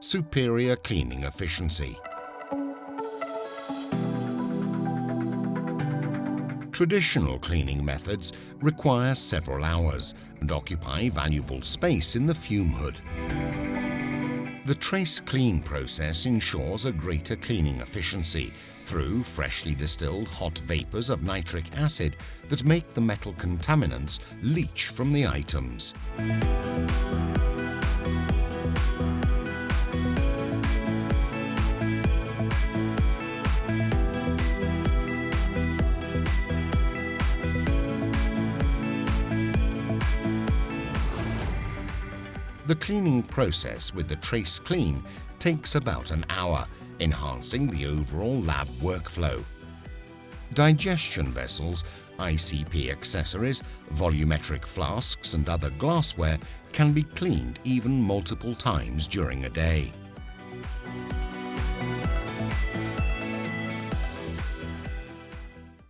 Superior cleaning efficiency. Traditional cleaning methods require several hours and occupy valuable space in the fume hood. The traceCLEAN process ensures a greater cleaning efficiency through freshly distilled hot vapors of nitric acid that make the metal contaminants leach from the items. The cleaning process with the traceCLEAN takes about an hour, enhancing the overall lab workflow. Digestion vessels, ICP accessories, volumetric flasks and other glassware can be cleaned even multiple times during a day.